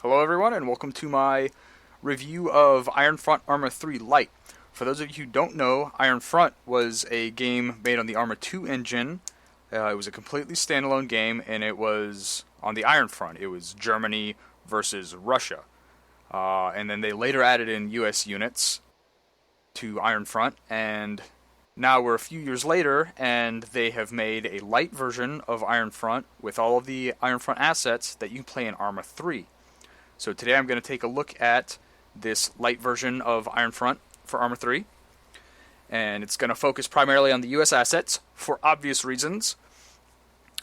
Hello everyone and welcome to my review of Ironfront ArmA 3 Lite. For those of you who don't know, Ironfront was a game made on the ArmA 2 engine. It was a completely standalone game and it was on the Iron Front. It was Germany versus Russia. And then they later added in US units to Ironfront, and now we're a few years later and they have made a light version of Ironfront with all of the Ironfront assets that you can play in ArmA 3. So today I'm going to take a look at this light version of Ironfront for ArmA 3. And it's going to focus primarily on the US assets for obvious reasons.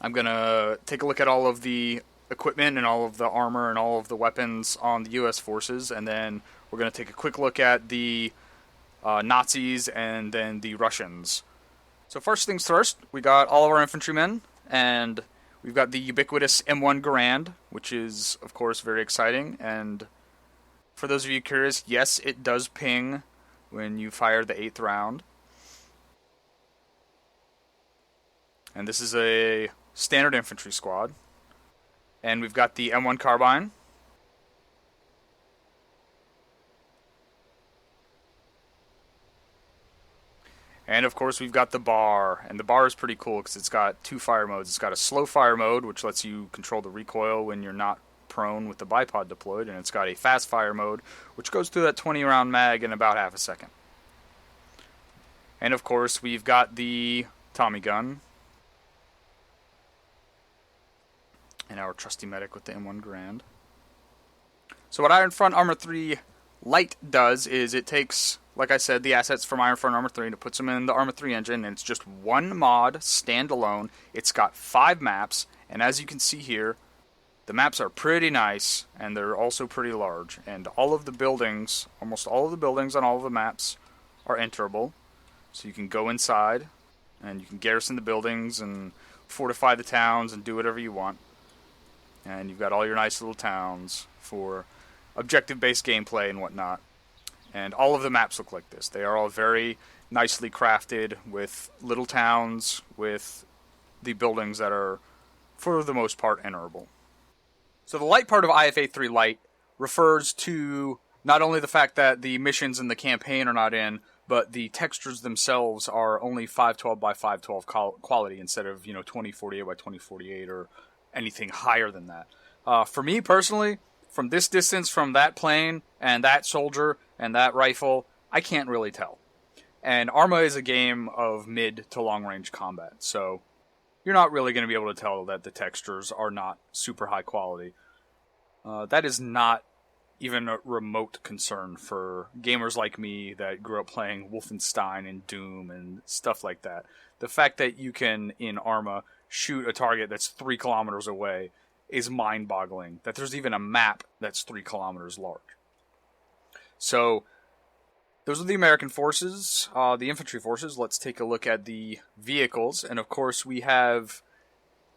I'm going to take a look at all of the equipment and all of the armor and all of the weapons on the US forces. And then we're going to take a quick look at the Nazis and then the Russians. So first things first, we got all of our infantrymen, and we've got the ubiquitous M1 Garand, which is, of course, very exciting. And for those of you curious, yes, it does ping when you fire the 8th round. And this is a standard infantry squad. And we've got the M1 Carbine. And of course we've got the bar, and the bar is pretty cool because it's got two fire modes. It's got a slow fire mode, which lets you control the recoil when you're not prone with the bipod deployed, and it's got a fast fire mode, which goes through that 20 round mag in about half a second. And of course we've got the Tommy gun, and our trusty medic with the M1 Garand. So what Ironfront ArmA 3 Lite does is it takes, like I said, the assets from Ironfront ArmA 3 and it puts them in the ArmA 3 engine, and it's just one mod, standalone. It's got 5 maps, and as you can see here, the maps are pretty nice, and they're also pretty large. And all of the buildings, almost all of the buildings on all of the maps are enterable. So you can go inside, and you can garrison the buildings and fortify the towns and do whatever you want. And you've got all your nice little towns for objective-based gameplay and whatnot. And all of the maps look like this. They are all very nicely crafted with little towns, with the buildings that are, for the most part, enterable. So the light part of IFA3 Lite refers to not only the fact that the missions in the campaign are not in, but the textures themselves are only 512 by 512 quality instead of 2048 by 2048 or anything higher than that. For me personally, from this distance, from that plane and that soldier and that rifle, I can't really tell. And ArmA is a game of mid to long range combat, so you're not really going to be able to tell that the textures are not super high quality. That is not even a remote concern for gamers like me that grew up playing Wolfenstein and Doom and stuff like that. The fact that you can, in ArmA, shoot a target that's 3 kilometers away is mind-boggling, that there's even a map that's 3 kilometers large. So, those are the American forces, the infantry forces. Let's take a look at the vehicles. And of course we have,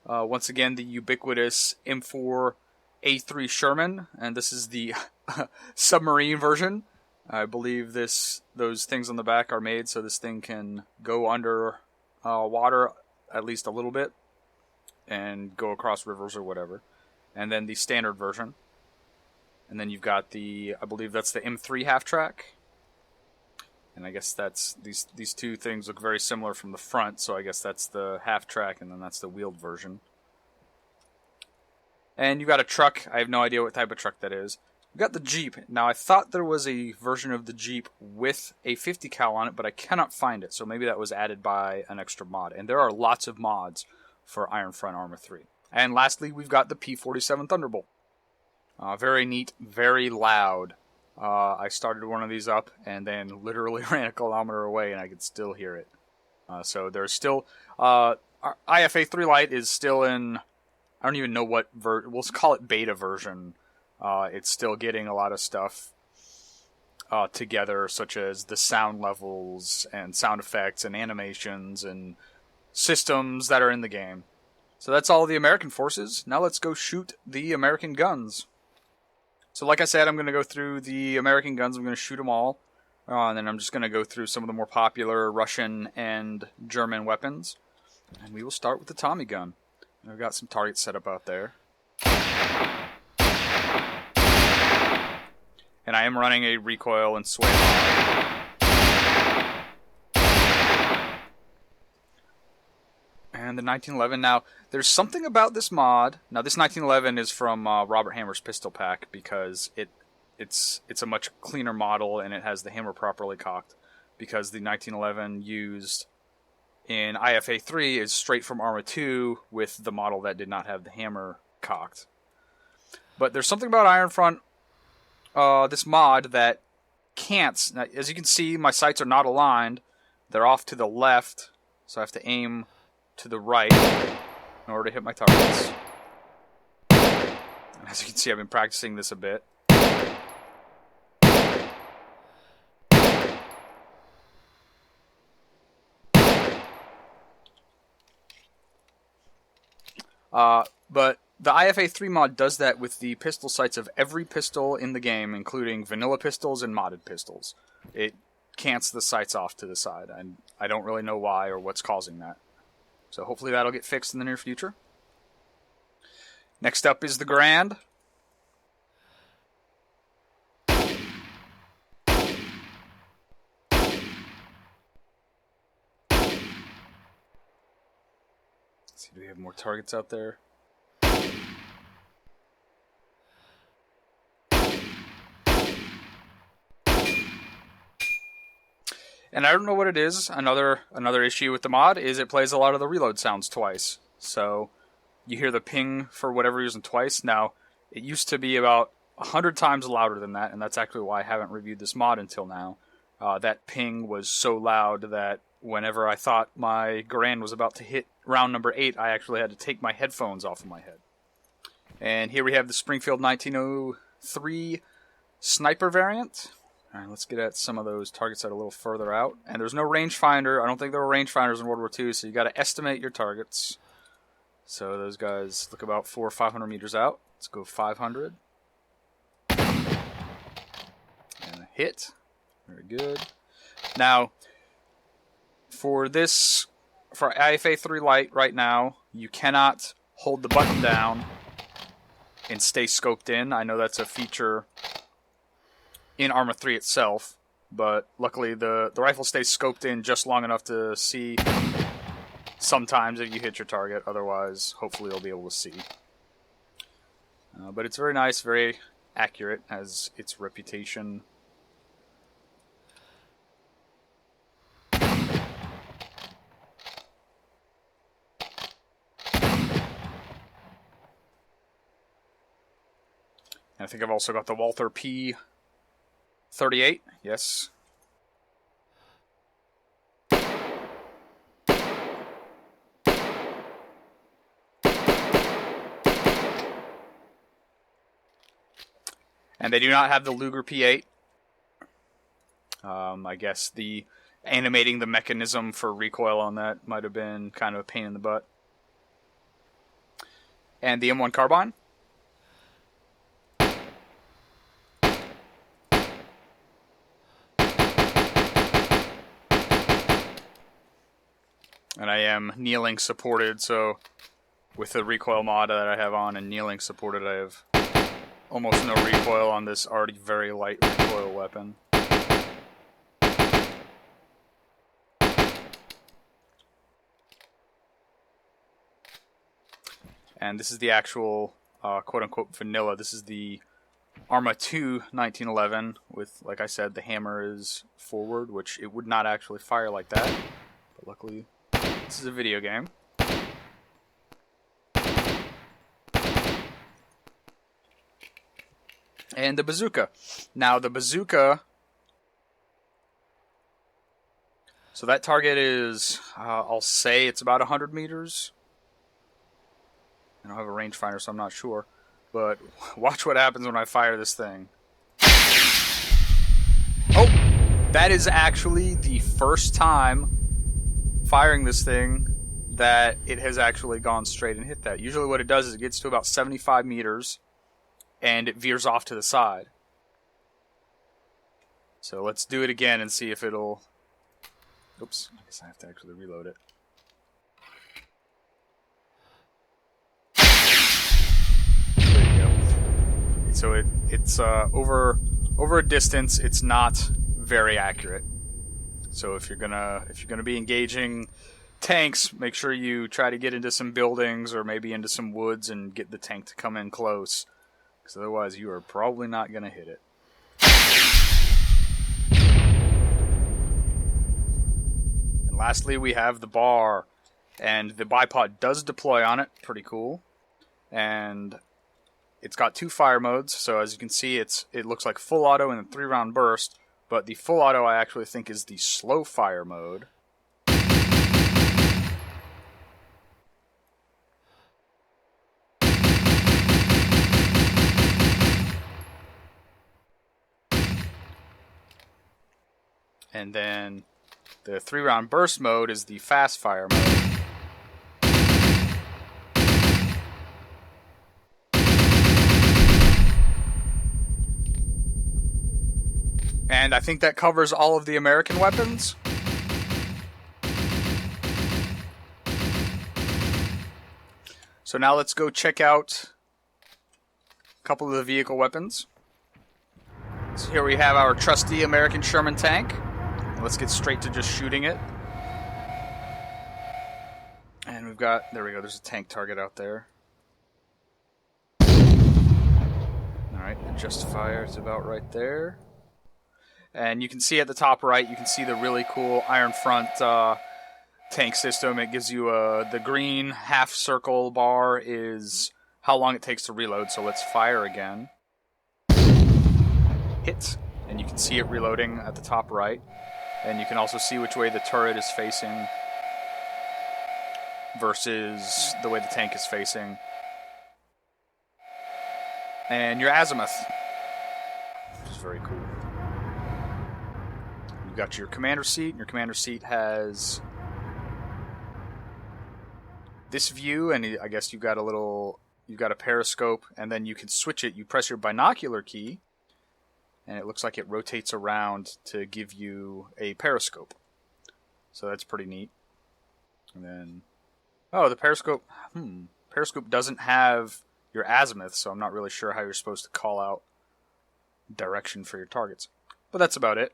once again, the ubiquitous M4A3 Sherman, and this is the submarine version. I believe those things on the back are made so this thing can go under water at least a little bit and go across rivers or whatever. And then the standard version. And then you've got I believe that's the M3 half-track. And I guess that's, these two things look very similar from the front, so I guess that's the half-track and then that's the wheeled version. And you've got a truck. I have no idea what type of truck that is. You've got the Jeep. Now, I thought there was a version of the Jeep with a 50 cal on it, but I cannot find it, so maybe that was added by an extra mod. And there are lots of mods for Ironfront ArmA 3. And lastly, we've got the P-47 Thunderbolt. Very neat, very loud. I started one of these up and then literally ran a kilometer away and I could still hear it. So there's still... IFA3 Lite is still in... I don't even know what... we'll call it beta version. It's still getting a lot of stuff together, such as the sound levels and sound effects and animations and systems that are in the game. So that's all the American forces. Now let's go shoot the American guns. So like I said, I'm going to go through the American guns. I'm going to shoot them all. And then I'm just going to go through some of the more popular Russian and German weapons. And we will start with the Tommy gun. I've got some targets set up out there. And I am running a recoil and sway. And the 1911. Now, there's something about this mod. Now, this 1911 is from Robert Hammer's pistol pack because it's a much cleaner model and it has the hammer properly cocked. Because the 1911 used in IFA3 is straight from ArmA 2 with the model that did not have the hammer cocked. But there's something about Ironfront, this mod, that can't. Now, as you can see, my sights are not aligned. They're off to the left, so I have to aim to the right in order to hit my targets. And as you can see, I've been practicing this a bit. But the IFA3 mod does that with the pistol sights of every pistol in the game, including vanilla pistols and modded pistols. It cants the sights off to the side, and I don't really know why or what's causing that. So hopefully that'll get fixed in the near future. Next up is the Grand. Let's see, do we have more targets out there? And I don't know what it is. Another issue with the mod is it plays a lot of the reload sounds twice. So you hear the ping for whatever reason twice. Now, it used to be about 100 times louder than that, and that's actually why I haven't reviewed this mod until now. That ping was so loud that whenever I thought my Garand was about to hit round number 8, I actually had to take my headphones off of my head. And here we have the Springfield 1903 sniper variant. Alright, let's get at some of those targets that are a little further out. And there's no rangefinder. I don't think there were rangefinders in World War II, so you got to estimate your targets. So those guys look about 400 or 500 meters out. Let's go 500. And a hit. Very good. Now, for IFA3 Lite right now, you cannot hold the button down and stay scoped in. I know that's a feature in ArmA 3 itself, but luckily the rifle stays scoped in just long enough to see sometimes if you hit your target. Otherwise, hopefully you'll be able to see. But it's very nice, very accurate, has its reputation. And I think I've also got the Walther P38, yes. And they do not have the Luger P8. I guess the animating the mechanism for recoil on that might have been kind of a pain in the butt. And the M1 carbine. And I am kneeling supported, so with the recoil mod that I have on and kneeling supported, I have almost no recoil on this already very light recoil weapon. And this is the actual quote-unquote vanilla. This is the ArmA 2 1911 with, like I said, the hammer is forward, which it would not actually fire like that. But luckily, this is a video game. And the bazooka. Now, the bazooka... So that target is, I'll say it's about 100 meters. I don't have a rangefinder, so I'm not sure. But watch what happens when I fire this thing. Oh! That is actually the first time firing this thing that it has actually gone straight and hit that. Usually what it does is it gets to about 75 meters and it veers off to the side. So let's do it again and see if it'll... Oops, I guess I have to actually reload it. There you go. So it's over over a distance, it's not very accurate. So if you're gonna be engaging tanks, make sure you try to get into some buildings or maybe into some woods and get the tank to come in close, because otherwise you are probably not gonna hit it. And lastly, we have the bar, and the bipod does deploy on it. Pretty cool. And it's got 2 fire modes, so as you can see, it looks like full auto and a 3-round burst, but the full auto I actually think is the slow fire mode. And then the 3-round burst mode is the fast fire mode. And I think that covers all of the American weapons. So now let's go check out a couple of the vehicle weapons. So here we have our trusty American Sherman tank. Let's get straight to just shooting it. And we've got, there we go, there's a tank target out there. Alright, adjust fire, it's about right there. And you can see at the top right, you can see the really cool iron front tank system. It gives you the green half circle bar is how long it takes to reload. So let's fire again. Hit, and you can see it reloading at the top right. And you can also see which way the turret is facing versus the way the tank is facing. And your azimuth, which is very cool. You've got your commander seat, and your commander seat has this view, and I guess you've got a periscope, and then you can switch it. You press your binocular key, and it looks like it rotates around to give you a periscope. So that's pretty neat. And then, oh, the periscope doesn't have your azimuth, so I'm not really sure how you're supposed to call out direction for your targets. But that's about it.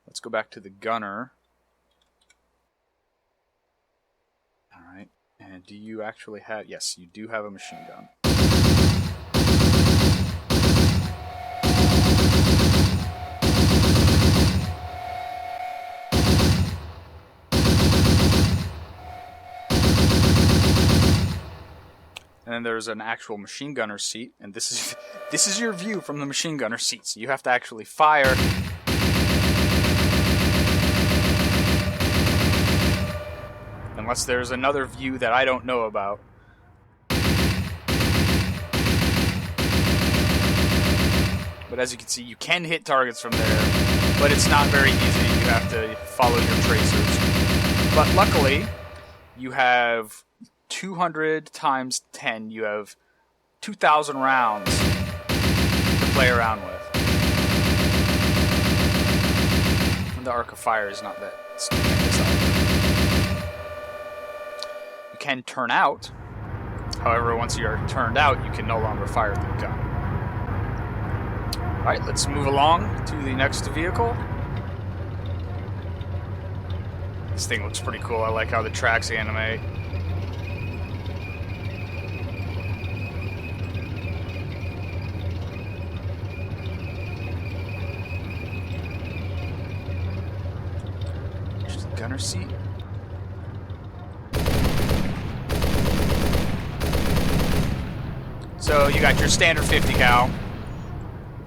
Let's go back to the gunner. Alright, and do you actually have... Yes, you do have a machine gun. And then there's an actual machine gunner seat, and this is your view from the machine gunner seat. So you have to actually fire. Unless there's another view that I don't know about. But as you can see, you can hit targets from there, but it's not very easy. You have to follow your tracers. But luckily, you have 200 times 10, you have 2,000 rounds to play around with. And the arc of fire is not that stupendous either. You can turn out. However, once you're turned out, you can no longer fire the gun. Alright, let's move along to the next vehicle. This thing looks pretty cool. I like how the tracks animate. Gunner seat. So you got your standard 50 cal,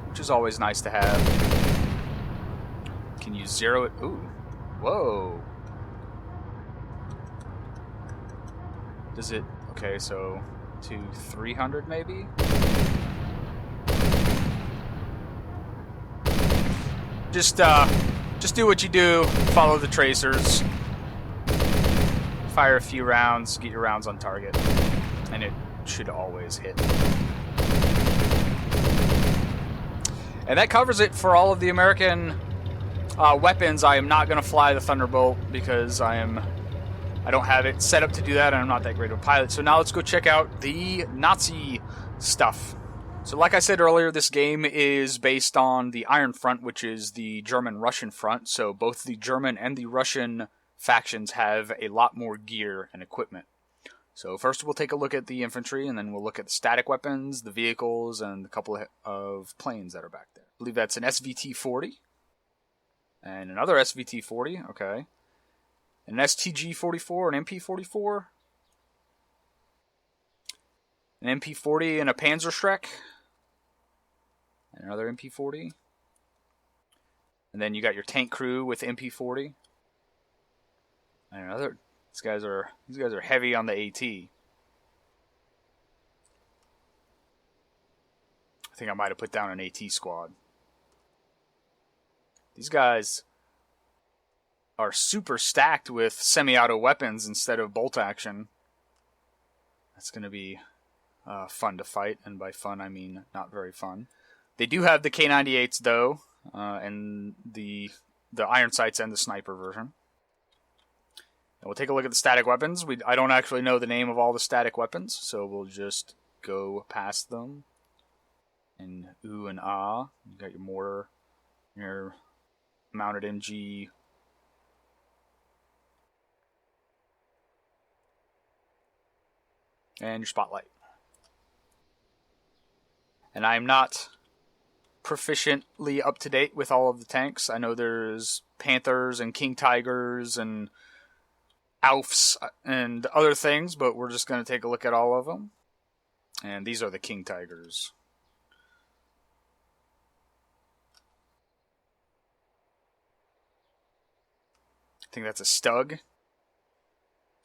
which is always nice to have. Can you zero it? Ooh, whoa. Does it? Okay, so to 300 maybe. Just do what you do, follow the tracers, fire a few rounds, get your rounds on target, and it should always hit. And that covers it for all of the American weapons. I am not going to fly the Thunderbolt because I don't have it set up to do that, and I'm not that great of a pilot. So now let's go check out the Nazi stuff. So like I said earlier, this game is based on the Iron Front, which is the German-Russian front. So both the German and the Russian factions have a lot more gear and equipment. So first we'll take a look at the infantry, and then we'll look at the static weapons, the vehicles, and a couple of planes that are back there. I believe that's an SVT-40. And another SVT-40, okay. An STG-44, an MP-44. An MP-40 and a Panzerschreck. And another MP-40. And then you got your tank crew with MP-40. And another... These guys are heavy on the AT. I think I might have put down an AT squad. These guys are super stacked with semi-auto weapons instead of bolt action. That's going to be fun to fight, and by fun I mean not very fun. They do have the K98s though, and the iron sights and the sniper version. And we'll take a look at the static weapons. I don't actually know the name of all the static weapons, so we'll just go past them. And ooh and ah. You got your mortar, your mounted MG. And your spotlight. And I'm not proficiently up to date with all of the tanks. I know there's Panthers and King Tigers and Alfs and other things, but we're just going to take a look at all of them. And these are the King Tigers. I think that's a Stug.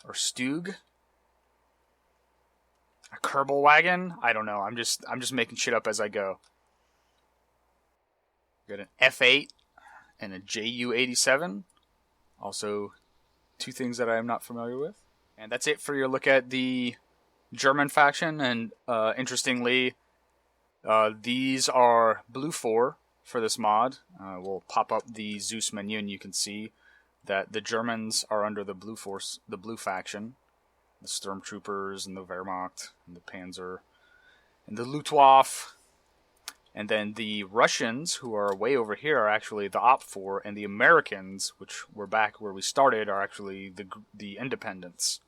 Or Stug. A Kerbal wagon? I don't know. I'm just making shit up as I go. Got an F8 and a JU-87. Also, two things that I am not familiar with. And that's it for your look at the German faction. And interestingly, these are blue 4 for this mod. We'll pop up the Zeus menu and you can see that the Germans are under the blue force, the blue faction. The Stormtroopers and the Wehrmacht and the Panzer and the Luftwaffe. And then the Russians, who are way over here, are actually the OP4, and the Americans, which were back where we started, are actually the independents.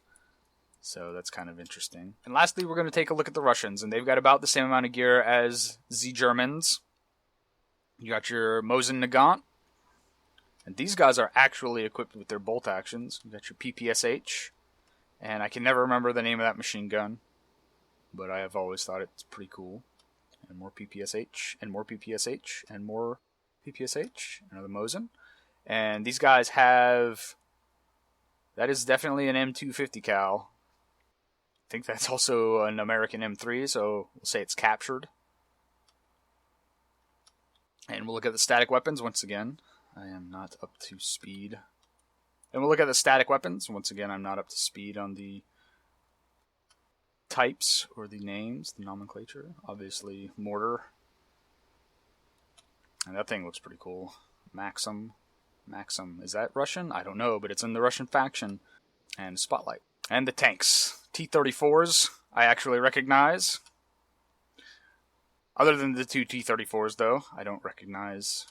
So that's kind of interesting. And lastly, we're going to take a look at the Russians, and they've got about the same amount of gear as the Germans. You got your Mosin Nagant, and these guys are actually equipped with their bolt actions. You got your PPSH. And I can never remember the name of that machine gun, but I have always thought it's pretty cool. And more PPSH, and more PPSH, and more PPSH, another Mosin. And these guys have... That is definitely an M250 cal. I think that's also an American M3, so we'll say it's captured. And we'll look at the static weapons once again. I am not up to speed. And we'll look at the static weapons. Once again, I'm not up to speed on the types or the names, the nomenclature. Obviously, mortar. And that thing looks pretty cool. Maxim. Is that Russian? I don't know, but it's in the Russian faction. And spotlight. And the tanks. T-34s, I actually recognize. Other than the two T-34s, though, I don't recognize.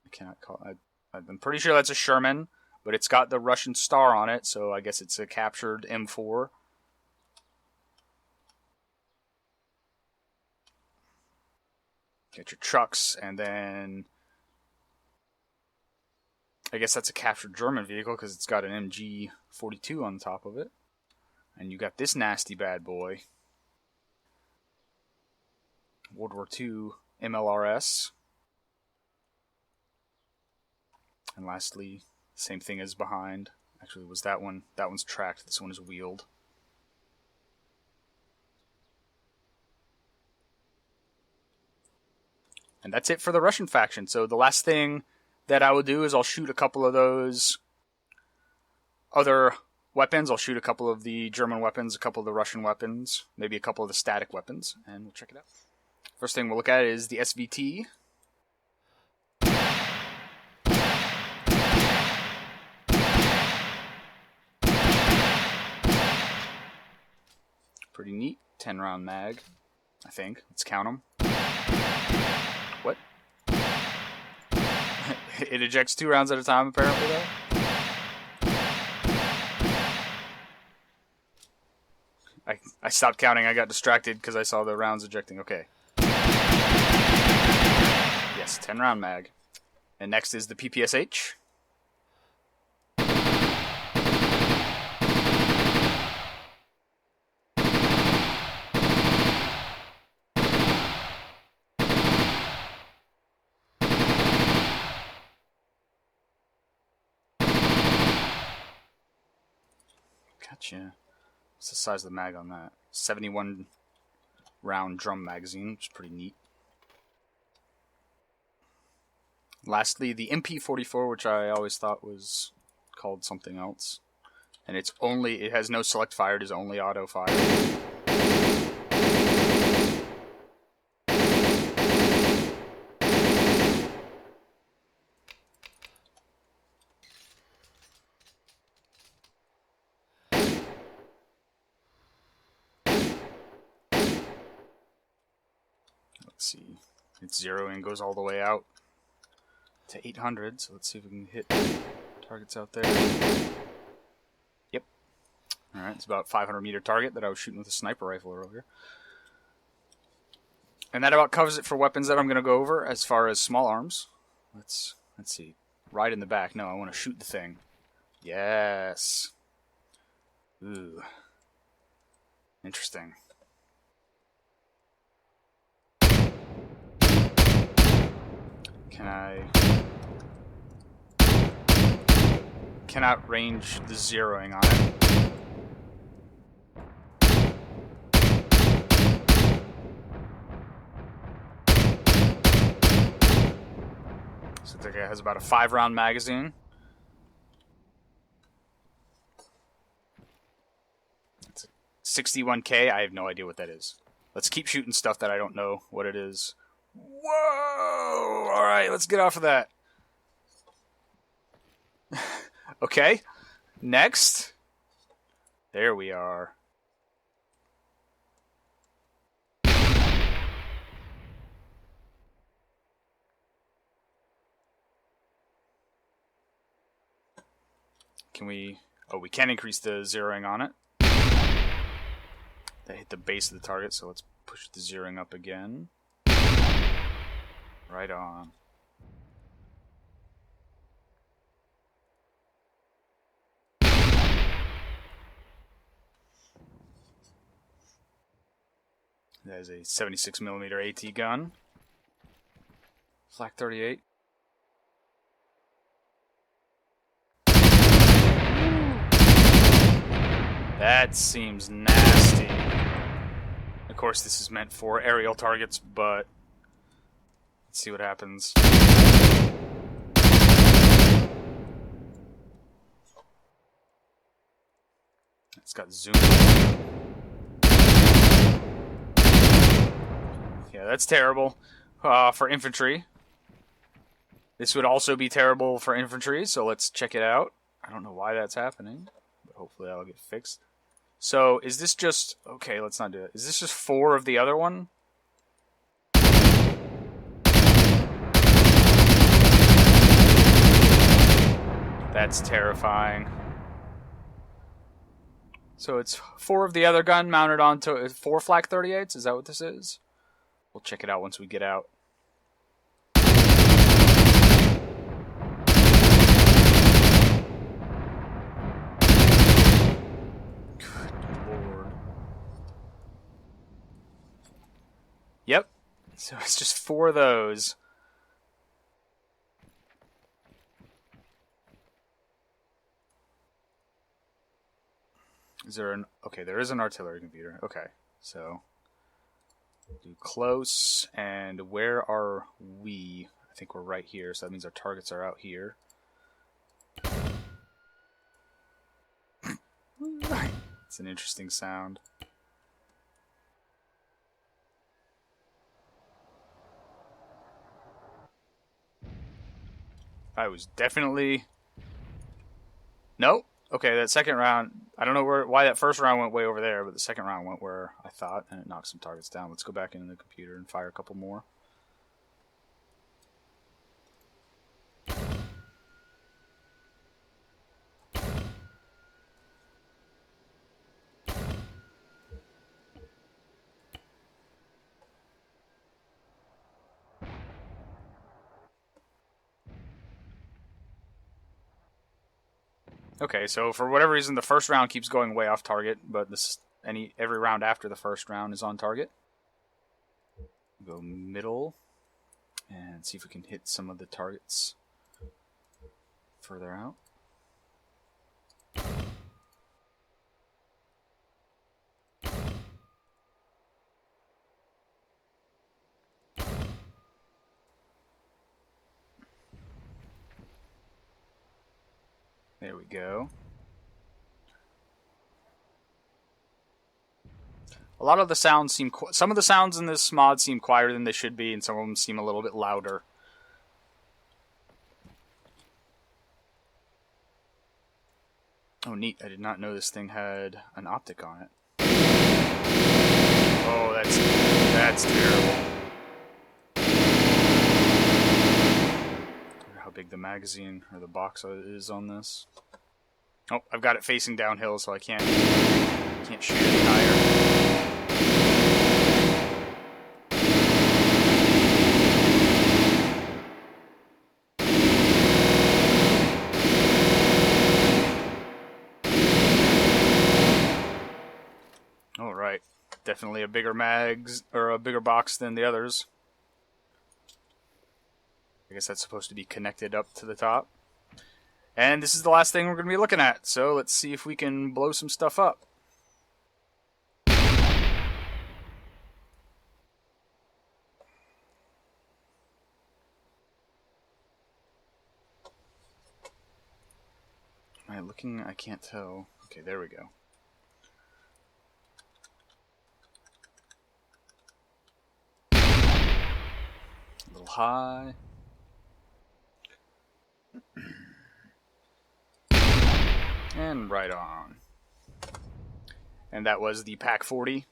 I cannot call it. I'm pretty sure that's a Sherman. But it's got the Russian star on it, so I guess it's a captured M4. Get your trucks, and then... I guess that's a captured German vehicle, because it's got an MG42 on top of it. And you got this nasty bad boy. World War II MLRS. And lastly... Same thing as behind. Actually, was that one? That one's tracked. This one is wheeled. And that's it for the Russian faction. So the last thing that I will do is I'll shoot a couple of those other weapons. I'll shoot a couple of the German weapons, a couple of the Russian weapons, maybe a couple of the static weapons, and we'll check it out. First thing we'll look at is the SVT. Pretty neat. 10 round mag, I think. Let's count them. What? It ejects 2 rounds at a time, apparently, though. I stopped counting. I got distracted because I saw the rounds ejecting. Okay. Yes, 10 round mag. And next is the PPSH. Gotcha. What's the size of the mag on that? 71 round drum magazine, which is pretty neat. Lastly, the MP44, which I always thought was called something else. And it has no select fire, it is only auto fire. Let's see. It's zeroing, goes all the way out to 800, so let's see if we can hit targets out there. Yep. Alright, it's about a 500 meter target that I was shooting with a sniper rifle earlier. And that about covers it for weapons that I'm going to go over as far as small arms. Let's see. Right in the back. No, I want to shoot the thing. Yes. Ooh. Interesting. Cannot range the zeroing on it. So I think it has about a 5 round magazine. It's a 61K. I have no idea what that is. Let's keep shooting stuff that I don't know what it is. Whoa! Alright, let's get off of that. Okay. Next. There we are. Can we... Oh, we can increase the zeroing on it. That hit the base of the target, so let's push the zeroing up again. Right on. That is a 76mm AT gun. Flak 38. That seems nasty. Of course, this is meant for aerial targets, but let's see what happens. It's got zoom. Yeah, that's terrible for infantry. This would also be terrible for infantry, so let's check it out. I don't know why that's happening, but hopefully that'll get fixed. So, is this just... Okay, let's not do it. Is this just 4 of the other one? That's terrifying. So it's 4 of the other gun mounted onto 4 Flak 38s? Is that what this is? We'll check it out once we get out. Yep. So it's just 4 of those. Is there an... Okay, there is an artillery computer. Okay, so... do close, and where are we? I think we're right here, so that means our targets are out here. It's an interesting sound. I was definitely... Nope. Okay, that second round... I don't know why that first round went way over there, but the second round went where I thought, and it knocked some targets down. Let's go back into the computer and fire a couple more. Okay, so for whatever reason, the first round keeps going way off target, but every round after the first round is on target. Go middle and see if we can hit some of the targets further out. There we go. A lot of the sounds seem... Some of the sounds in this mod seem quieter than they should be, and some of them seem a little bit louder. Oh, neat. I did not know this thing had an optic on it. Oh, that's terrible. I wonder how big the magazine or the box is on this. Oh, I've got it facing downhill, so I can't shoot any higher. All right, definitely a bigger a bigger box than the others. I guess that's supposed to be connected up to the top. And this is the last thing we're going to be looking at, so let's see if we can blow some stuff up. Am I looking? I can't tell. Okay, there we go. A little high. And right on. And that was the Pack 40.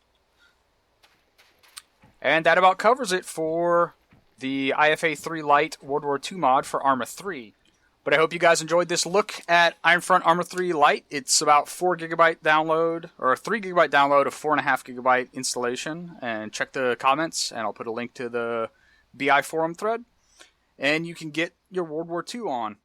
And that about covers it for the IFA3 Lite World War II mod for ArmA 3. But I hope you guys enjoyed this look at Ironfront ArmA 3 Lite. It's about 4 GB download, or a 3 GB download of 4.5 GB installation. And check the comments, and I'll put a link to the BI forum thread. And you can get your World War II on.